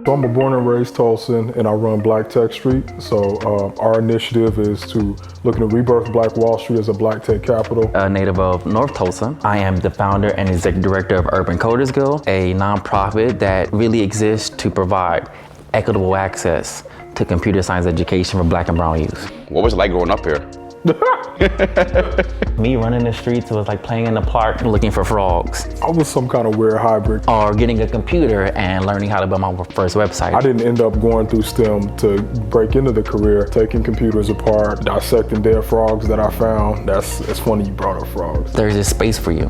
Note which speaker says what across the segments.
Speaker 1: So I'm a born and raised Tulsan, and I run Black Tech Street. So our initiative is to looking to rebirth Black Wall Street as a Black tech capital.
Speaker 2: A native of North Tulsa, I am the founder and executive director of Urban Coders Guild, a nonprofit that really exists to provide equitable access to computer science education for Black and brown youth.
Speaker 3: What was it like growing up here?
Speaker 2: Me running the streets was like playing in the park looking for frogs.
Speaker 1: I was some kind of weird hybrid.
Speaker 2: Or getting a computer and learning how to build my first website.
Speaker 1: I didn't end up going through STEM to break into the career, taking computers apart, dissecting dead frogs that I found. It's funny you brought up frogs.
Speaker 2: There's a space for you.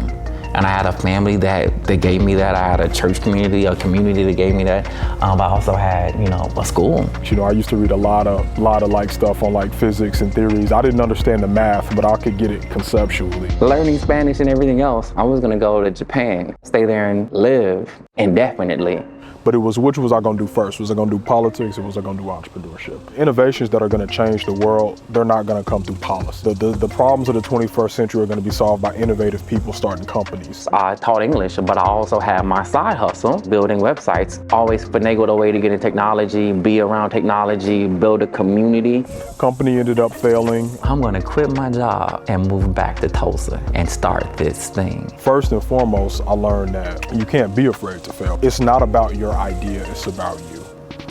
Speaker 2: And I had a family that gave me that. I had a church community, a community that gave me that. But I also had, a school.
Speaker 1: I used to read a lot of like stuff on like physics and theories. I didn't understand the math, but I could get it conceptually.
Speaker 2: Learning Spanish and everything else, I was gonna go to Japan, stay there and live indefinitely.
Speaker 1: But it was, which was I gonna do first? Was I gonna do politics or was I gonna do entrepreneurship? Innovations that are gonna change the world, they're not gonna come through policy. The problems of the 21st century are gonna be solved by innovative people starting companies.
Speaker 2: I taught English, but I also had my side hustle, building websites. Always finagled a way to get in technology, be around technology, build a community.
Speaker 1: Company ended up failing.
Speaker 2: I'm gonna quit my job and move back to Tulsa and start this thing.
Speaker 1: First and foremost, I learned that you can't be afraid to fail. It's not about your idea, it's about you.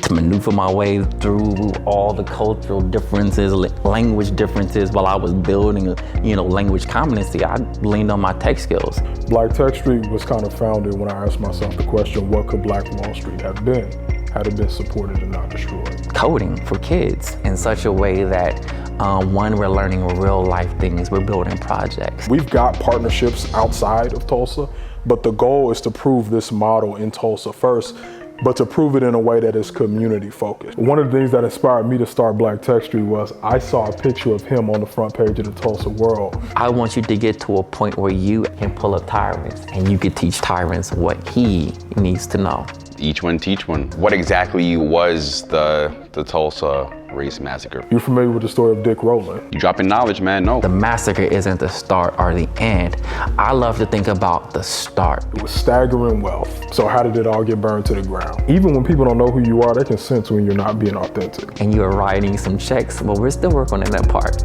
Speaker 2: To maneuver my way through all the cultural differences, language differences, while I was building language competency, I leaned on my tech skills.
Speaker 1: Black Tech Street was kind of founded when I asked myself the question, what could Black Wall Street have been had it been supported and not destroyed?
Speaker 2: Coding for kids in such a way that one, we're learning real life things, we're building projects.
Speaker 1: We've got partnerships outside of Tulsa, but the goal is to prove this model in Tulsa first, but to prove it in a way that is community focused. One of the things that inspired me to start Black Tech Street was I saw a picture of him on the front page of the Tulsa World.
Speaker 2: I want you to get to a point where you can pull up Tyrance and you can teach Tyrance what he needs to know.
Speaker 3: Each one teach one. What exactly was the Tulsa race massacre?
Speaker 1: You're familiar with the story of Dick Rowland?
Speaker 3: You dropping knowledge, man, no.
Speaker 2: The massacre isn't the start or the end. I love to think about the start.
Speaker 1: It was staggering wealth. So how did it all get burned to the ground? Even when people don't know who you are, they can sense when you're not being authentic.
Speaker 2: And you're writing some checks, but we're still working on that part.